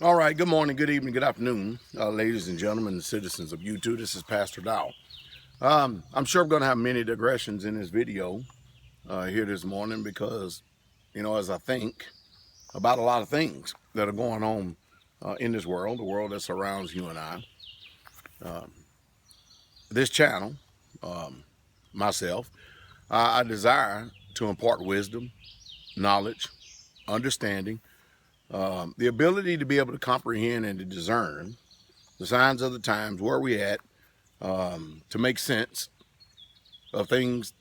All right, good morning, good evening, good afternoon, ladies and gentlemen, and citizens of YouTube. This is Pastor Dow. I'm sure I'm going to have many digressions in this video here this morning because, as I think about a lot of things that are going on in this world, the world that surrounds you and I, this channel, myself, I desire to impart wisdom, knowledge, understanding, the ability to be able to comprehend and to discern the signs of the times, where we at, to make sense of things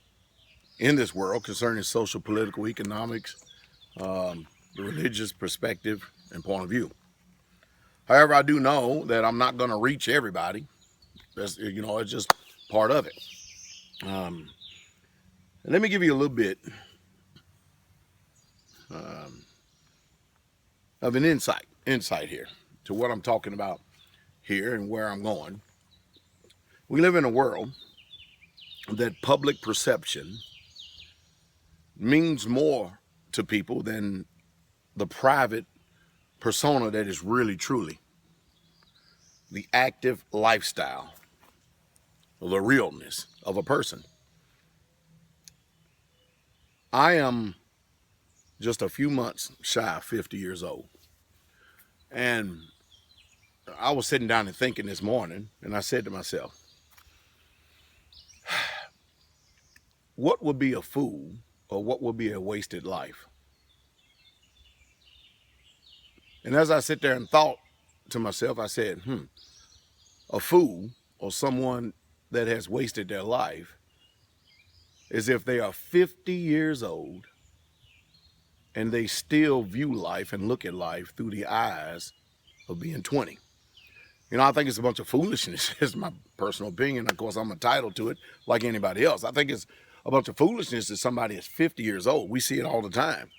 in this world concerning social, political, economics, the religious perspective and point of view. However, I do know that I'm not going to reach everybody. It's just part of it. Let me give you a little bit of an insight here to what I'm talking about here and where I'm going. We live in a world that public perception means more to people than the private persona that is really truly the active lifestyle, the realness of a person. I am just a few months shy of 50 years old. And I was sitting down and thinking this morning, and I said to myself, what would be a fool, or what would be a wasted life? And as I sit there and thought to myself, I said, a fool, or someone that has wasted their life, is if they are 50 years old and they still view life and look at life through the eyes of being 20. I think it's a bunch of foolishness. It's my personal opinion. Of course, I'm entitled to it like anybody else. I think it's a bunch of foolishness that somebody is 50 years old. We see it all the time.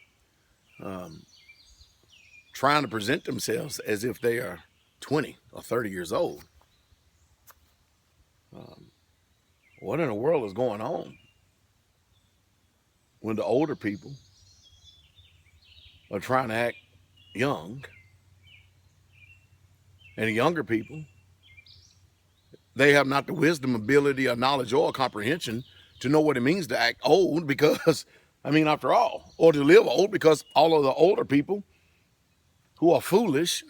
Trying to present themselves as if they are 20 or 30 years old. What in the world is going on when the older people are trying to act young, and the younger people, they have not the wisdom, ability, or knowledge or comprehension to know what it means to act old, because, after all, or to live old, because all of the older people who are foolish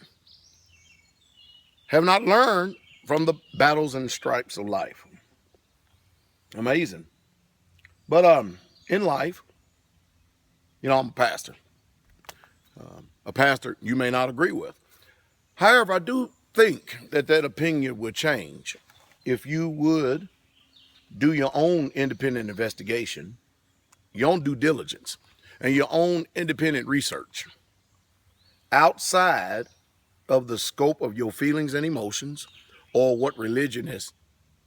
have not learned from the battles and stripes of life. Amazing. But in life, I'm a pastor. A pastor you may not agree with. However, I do think that opinion would change if you would do your own independent investigation, your own due diligence, and your own independent research outside of the scope of your feelings and emotions or what religion has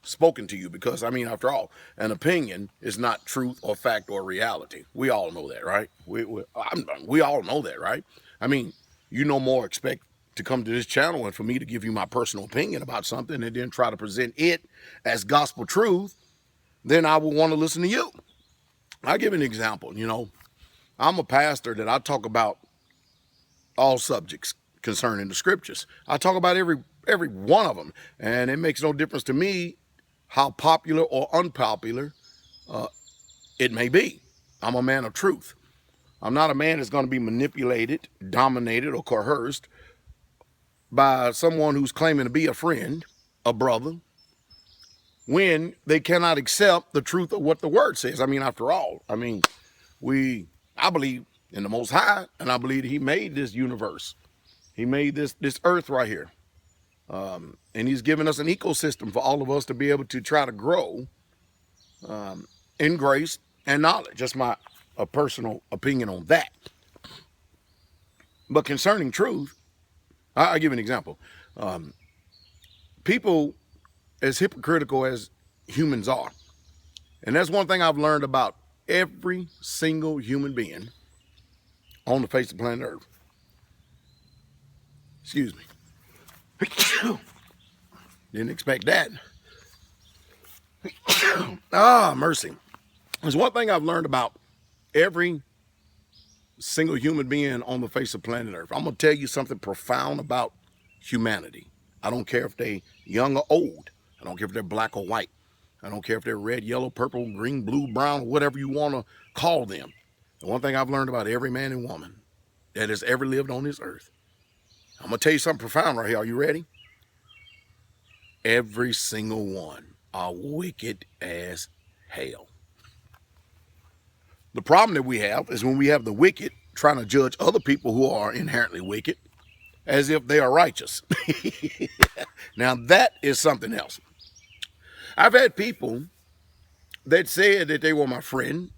spoken to you. Because, after all, an opinion is not truth or fact or reality. We all know that, right? We all know that, right? You no more expect to come to this channel and for me to give you my personal opinion about something and then try to present it as gospel truth, then I will want to listen to you. I'll give an example. I'm a pastor that I talk about all subjects concerning the scriptures. I talk about every one of them, and it makes no difference to me how popular or unpopular it may be. I'm a man of truth. I'm not a man that's going to be manipulated, dominated, or coerced by someone who's claiming to be a friend, a brother, when they cannot accept the truth of what the word says. After all, I believe in the Most High, and I believe He made this universe. He made this earth right here. And He's given us an ecosystem for all of us to be able to try to grow in grace and knowledge. Just my personal opinion on that. But concerning truth, I'll give an example. People, as hypocritical as humans are, and that's one thing I've learned about every single human being on the face of planet Earth. Excuse me. Didn't expect that. Mercy. There's one thing I've learned about every single human being on the face of planet Earth. I'm going to tell you something profound about humanity. I don't care if they're young or old. I don't care if they're black or white. I don't care if they're red, yellow, purple, green, blue, brown, whatever you want to call them. The one thing I've learned about every man and woman that has ever lived on this earth, I'm going to tell you something profound right here. Are you ready? Every single one are wicked as hell. The problem that we have is when we have the wicked trying to judge other people who are inherently wicked as if they are righteous. Now that is something else. I've had people that said that they were my friend,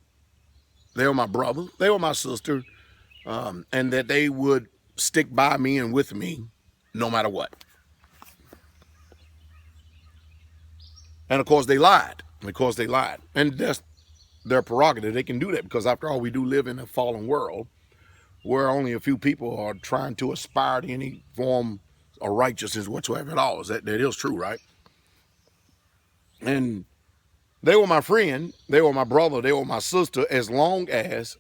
they were my brother, they were my sister, and that they would stick by me and with me no matter what. And of course they lied. And that's their prerogative. They can do that because after all, we do live in a fallen world where only a few people are trying to aspire to any form of righteousness whatsoever at all. That is true, right? And they were my friend, they were my brother, they were my sister, as long as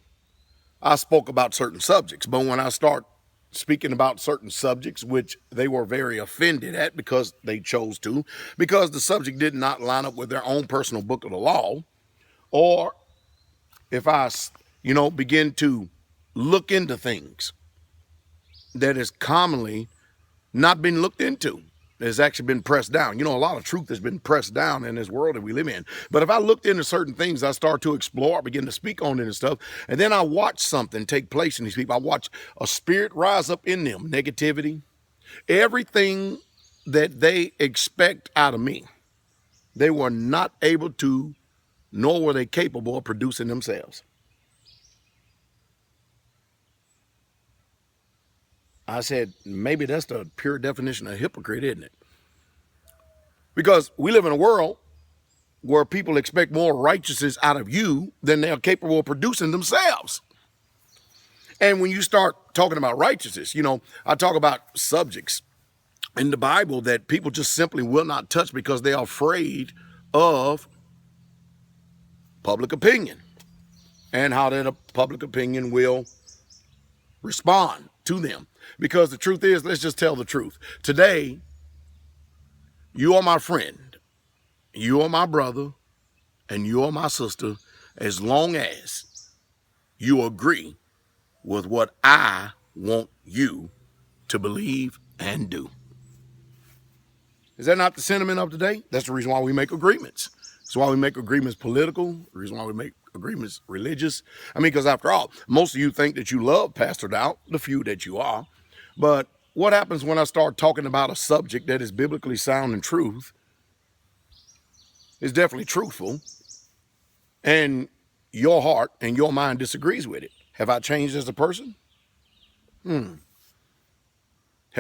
I spoke about certain subjects. But when I start speaking about certain subjects, which they were very offended at because they chose to, because the subject did not line up with their own personal book of the law, or if I, begin to look into things that is commonly not been looked into, has actually been pressed down. A lot of truth has been pressed down in this world that we live in. But if I looked into certain things, I start to explore, I begin to speak on it and stuff, and then I watch something take place in these people. I watch a spirit rise up in them, negativity, everything that they expect out of me, they were not able to, nor were they capable of producing themselves. I said, maybe that's the pure definition of hypocrite, isn't it? Because we live in a world where people expect more righteousness out of you than they are capable of producing themselves. And when you start talking about righteousness, I talk about subjects in the Bible that people just simply will not touch because they are afraid of public opinion and how that public opinion will respond to them. Because the truth is, let's just tell the truth. Today, you are my friend, you are my brother, and you are my sister, as long as you agree with what I want you to believe and do. Is that not the sentiment of today? That's the reason why we make agreements. That's why we make agreements political, the reason why we make agreements religious. Because after all, most of you think that you love Pastor Doubt, the few that you are. But what happens when I start talking about a subject that is biblically sound and truth, is definitely truthful, and your heart and your mind disagrees with it? Have I changed as a person? Have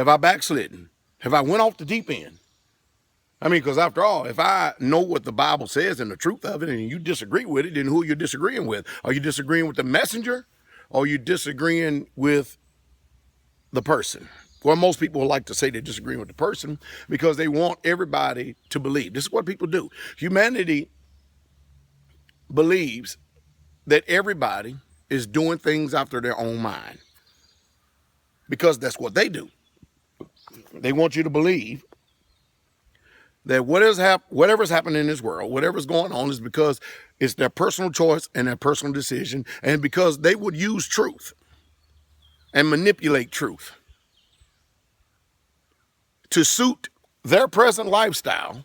I backslidden? Have I went off the deep end? Because after all, if I know what the Bible says and the truth of it, and you disagree with it, then who are you disagreeing with? Are you disagreeing with the messenger? Or are you disagreeing with the person? Well, most people like to say they're disagreeing with the person because they want everybody to believe. This is what people do. Humanity believes that everybody is doing things after their own mind because that's what they do. They want you to believe that whatever's happening in this world, whatever's going on, is because it's their personal choice and their personal decision, and because they would use truth and manipulate truth to suit their present lifestyle.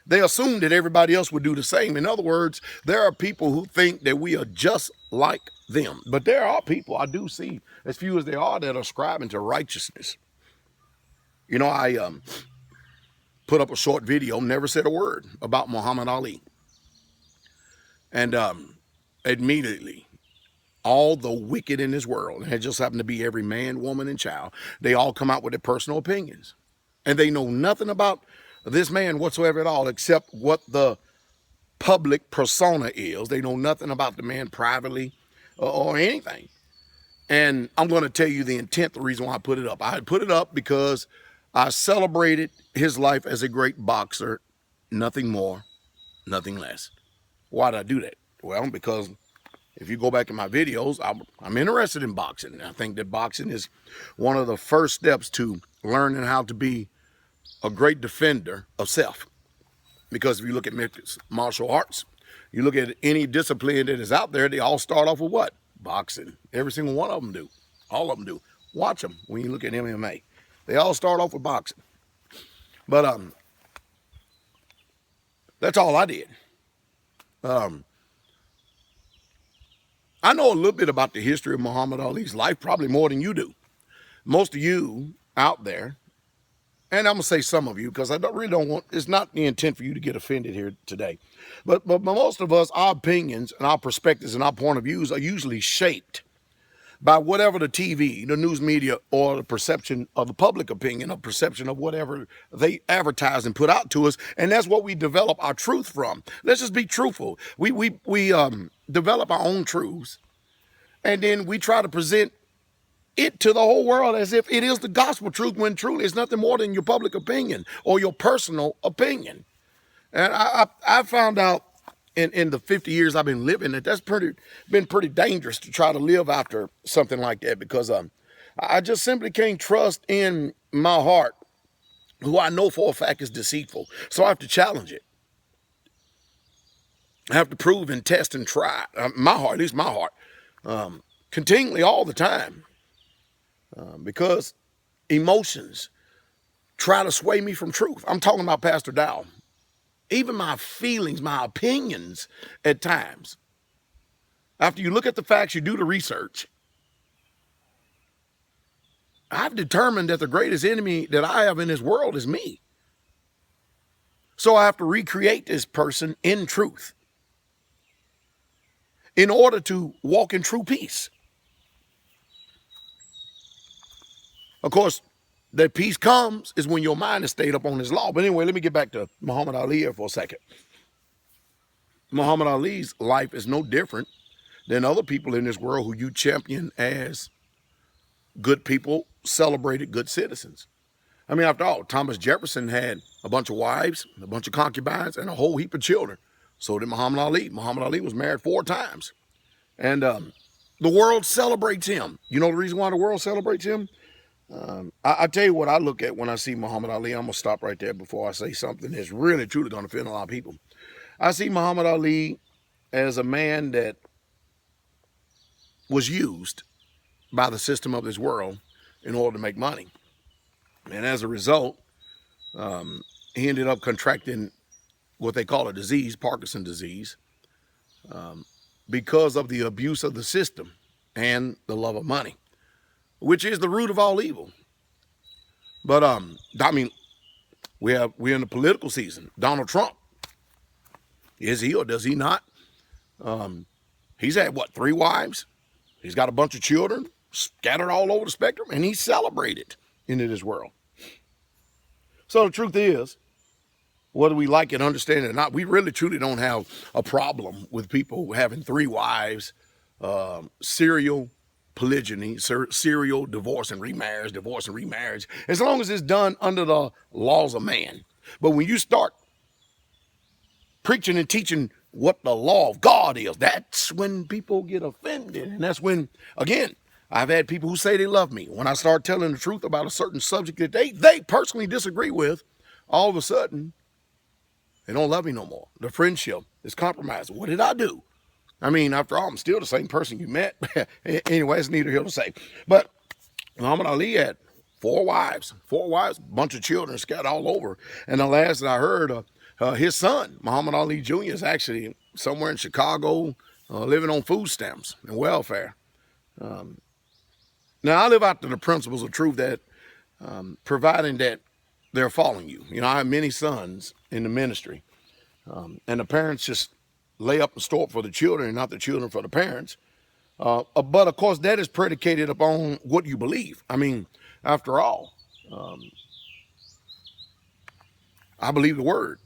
They assume that everybody else would do the same. In other words, there are people who think that we are just like them. But there are people, I do see, as few as there are, that are ascribing to righteousness. I put up a short video, never said a word about Muhammad Ali. And immediately, all the wicked in this world, and it just happened to be every man, woman, and child, they all come out with their personal opinions. And they know nothing about this man whatsoever at all, except what the public persona is. They know nothing about the man privately or anything. And I'm going to tell you the intent, the reason why I put it up. I put it up because I celebrated his life as a great boxer, nothing more, nothing less. Why did I do that? Well, because If you go back in my videos, I'm interested in boxing. I think that boxing is one of the first steps to learning how to be a great defender of self. Because if you look at mixed martial arts, you look at any discipline that is out there, they all start off with what? Boxing. Every single one of them do. All of them do. Watch them when you look at MMA. They all start off with boxing. But that's all I did. I know a little bit about the history of Muhammad Ali's life, probably more than you do. Most of you out there, and I'm gonna say some of you because I really don't want. It's not the intent for you to get offended here today, but most of us, our opinions and our perspectives and our point of views are usually shaped by whatever the TV, the news media, or the perception of the public opinion, or perception of whatever they advertise and put out to us, and that's what we develop our truth from. Let's just be truthful. We develop our own truths, and then we try to present it to the whole world as if it is the gospel truth, when truly it's nothing more than your public opinion or your personal opinion. And I found out in the 50 years I've been living that that's been pretty dangerous to try to live after something like that, because I just simply can't trust in my heart, who I know for a fact is deceitful. So I have to challenge it. I have to prove and test and try my heart, at least my heart, continually all the time, because emotions try to sway me from truth. I'm talking about Pastor Dow. Even my feelings, my opinions at times. After you look at the facts, you do the research. I've determined that the greatest enemy that I have in this world is me. So I have to recreate this person in truth in order to walk in true peace. Of course, that peace comes is when your mind is stayed up on his law. But anyway, let me get back to Muhammad Ali here for a second. Muhammad Ali's life is no different than other people in this world who you champion as good people, celebrated good citizens. I mean, after all, Thomas Jefferson had a bunch of wives, a bunch of concubines, and a whole heap of children. So did Muhammad Ali. Muhammad Ali was married 4 times. And the world celebrates him. You know the reason why the world celebrates him? I tell you what I look at when I see Muhammad Ali. I'm going to stop right there before I say something that's really, truly going to offend a lot of people. I see Muhammad Ali as a man that was used by the system of this world in order to make money. And as a result, he ended up contracting what they call a disease, Parkinson's disease, because of the abuse of the system and the love of money, which is the root of all evil. But I mean, we're in the political season. Donald Trump, is he or does he not? He's had what, 3 wives? He's got a bunch of children scattered all over the spectrum, and he's celebrated into this world. So the truth is, whether we like it, understand it or not, we really truly don't have a problem with people having 3 wives, serial polygyny, serial divorce and remarriage, as long as it's done under the laws of man. But when you start preaching and teaching what the law of God is, that's when people get offended. And that's when, again, I've had people who say they love me. When I start telling the truth about a certain subject that they personally disagree with, all of a sudden, they don't love me no more. The friendship is compromised. What did I do? I mean, after all, I'm still the same person you met. Anyway, it's neither here to say. But Muhammad Ali had 4 wives, a bunch of children scattered all over. And the last that I heard, his son, Muhammad Ali Jr., is actually somewhere in Chicago, living on food stamps and welfare. Now, I live out to the principles of truth that, providing that they're following you. You know, I have many sons in the ministry, and the parents just lay up and store up for the children and not the children for the parents. But of course, that is predicated upon what you believe. I mean, after all, I believe the word,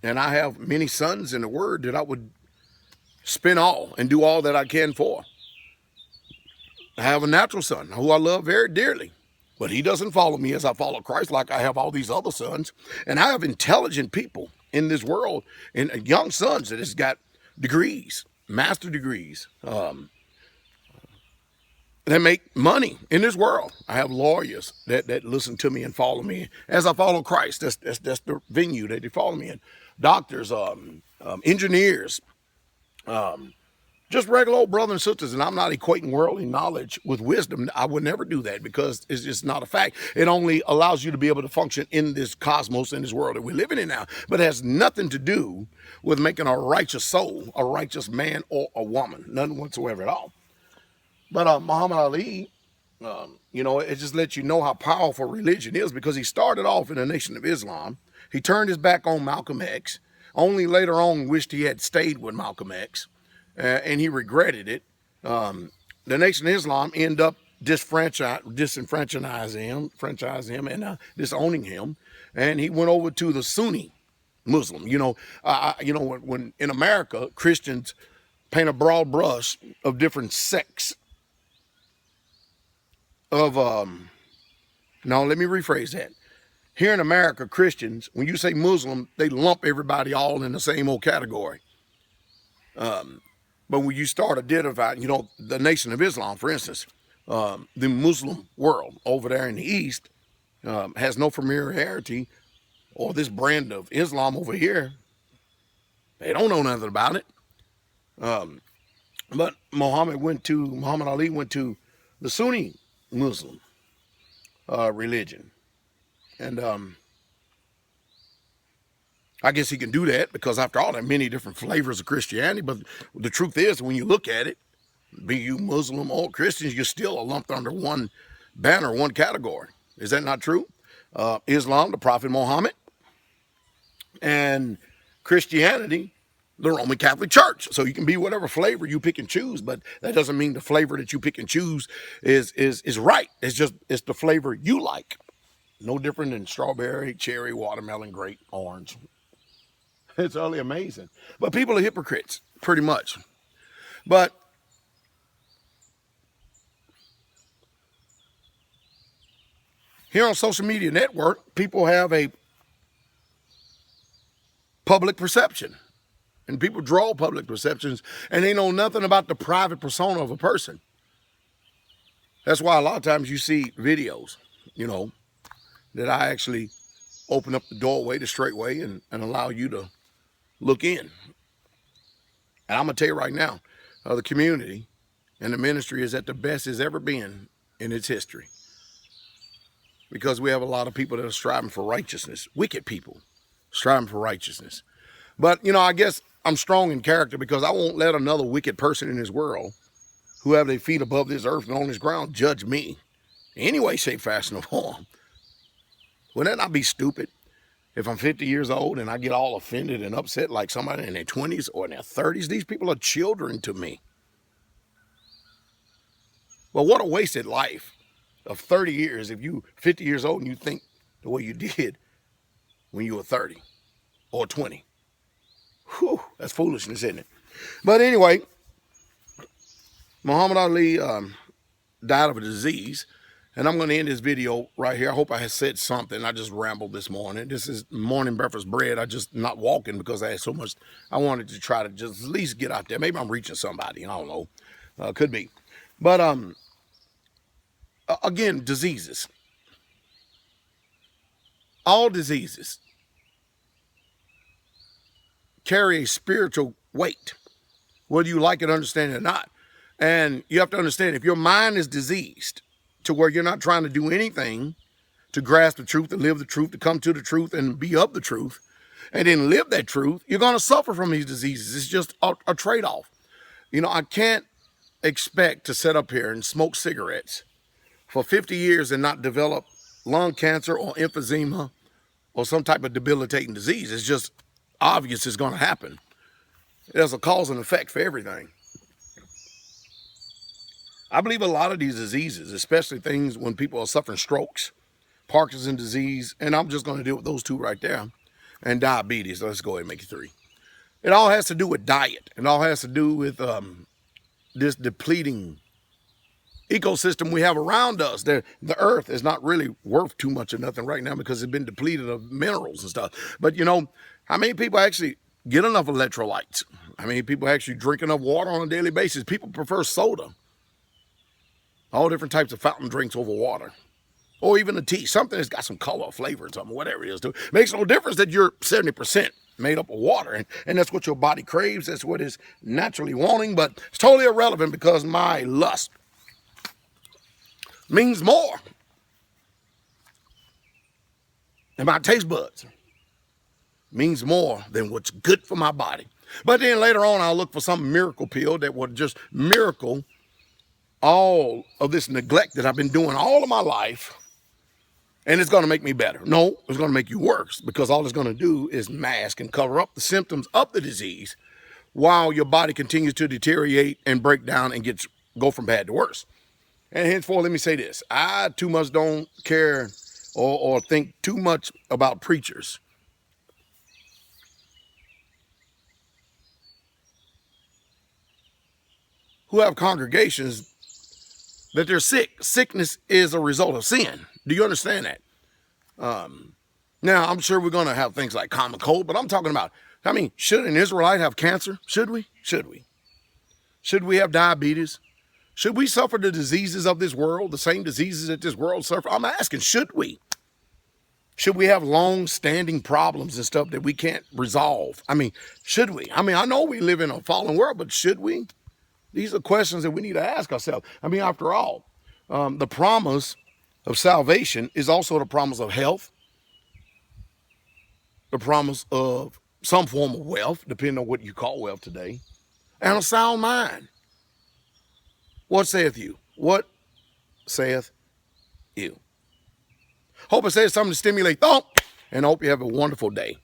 and I have many sons in the word that I would spend all and do all that I can for. I have a natural son who I love very dearly, but he doesn't follow me as I follow Christ like I have all these other sons. And I have intelligent people in this world and young sons that has got degrees master degrees. That make money in this world. I have lawyers that listen to me and follow me as I follow Christ. That's the venue that they follow me in. Doctors, engineers, just regular old brothers and sisters. And I'm not equating worldly knowledge with wisdom. I would never do that because it's just not a fact. It only allows you to be able to function in this cosmos, in this world that we're living in now. But it has nothing to do with making a righteous soul, a righteous man or a woman. None whatsoever at all. But Muhammad Ali, it just lets you know how powerful religion is, because he started off in the Nation of Islam. He turned his back on Malcolm X. Only later on wished he had stayed with Malcolm X, and he regretted it. The Nation of Islam ended up disenfranchising him, and disowning him. And he went over to the Sunni Muslim. When in America, Christians paint a broad brush of different sects of now let me rephrase that. Here in America, Christians, when you say Muslim, they lump everybody all in the same old category. But when you start identifying, the Nation of Islam, for instance, the Muslim world over there in the East has no familiarity, or this brand of Islam over here, they don't know nothing about it. But Muhammad Ali went to the Sunni Muslim religion, and I guess he can do that because, after all, there are many different flavors of Christianity. But the truth is, when you look at it, be you Muslim or Christians, you're still lumped under one banner, one category. Is that not true? Islam, the Prophet Muhammad, and Christianity, the Roman Catholic Church. So you can be whatever flavor you pick and choose, but that doesn't mean the flavor that you pick and choose is right. It's the flavor you like. No different than strawberry, cherry, watermelon, grape, orange. It's utterly amazing. But people are hypocrites, pretty much. But here on social media network, people have a public perception. And people draw public perceptions, and they know nothing about the private persona of a person. That's why a lot of times you see videos, that I actually open up the doorway, the straightway, and allow you to look in. And I'm going to tell you right now, the community and the ministry is at the best it's ever been in its history. Because we have a lot of people that are striving for righteousness, wicked people striving for righteousness. But, I guess I'm strong in character because I won't let another wicked person in this world who have their feet above this earth and on this ground judge me in any way, shape, fashion, or form. Wouldn't that not be stupid? If I'm 50 years old and I get all offended and upset like somebody in their 20s or in their 30s, these people are children to me. Well, what a wasted life of 30 years if you 50 years old and you think the way you did when you were 30 or 20. Whew, that's foolishness, isn't it? But anyway, Muhammad Ali died of a disease, and I'm going to end this video right here. I hope I have said something. I just rambled this morning. This is morning breakfast bread. I just not walking because I had so much. I wanted to try to just at least get out there. Maybe I'm reaching somebody. I don't know. Could be. But again, diseases. All diseases carry a spiritual weight, whether you like it, understand it or not. And you have to understand, if your mind is diseased to where you're not trying to do anything to grasp the truth, to live the truth, to come to the truth and be of the truth, and then live that truth, you're going to suffer from these diseases. It's just a trade-off. I can't expect to sit up here and smoke cigarettes for 50 years and not develop lung cancer or emphysema or some type of debilitating disease. It's just obvious it's going to happen. There's a cause and effect for everything. I believe a lot of these diseases, especially things when people are suffering strokes, Parkinson's disease, and I'm just going to deal with those two right there, and diabetes. Let's go ahead and make it 3. It all has to do with diet. It all has to do with this depleting ecosystem we have around us. The earth is not really worth too much of nothing right now because it's been depleted of minerals and stuff. But how many people actually get enough electrolytes? I mean, people actually drink enough water on a daily basis. People prefer soda. All different types of fountain drinks over water. Or even a tea, something that's got some color or flavor or something, whatever it is. It makes no difference that you're 70% made up of water. And that's what your body craves. That's what it's naturally wanting. But it's totally irrelevant because my lust means more. And my taste buds means more than what's good for my body. But then later on, I'll look for some miracle pill that will just miracle all of this neglect that I've been doing all of my life. And it's going to make me better. No, it's going to make you worse because all it's going to do is mask and cover up the symptoms of the disease while your body continues to deteriorate and break down and go from bad to worse. And henceforth, let me say this. I too much don't care or think too much about preachers who have congregations that they're sick. Sickness is a result of sin. Do you understand that? Now, I'm sure we're going to have things like common cold, but I'm talking about, I mean, should an Israelite have cancer? Should we? Should we? Should we have diabetes? Should we suffer the diseases of this world, the same diseases that this world suffers? I'm asking, should we? Should we have long-standing problems and stuff that we can't resolve? I mean, should we? I mean, I know we live in a fallen world, but should we? These are questions that we need to ask ourselves. I mean, after all, the promise of salvation is also the promise of health, the promise of some form of wealth, depending on what you call wealth today, and a sound mind. What saith you? What saith you? Hope I said something to stimulate thought, and I hope you have a wonderful day.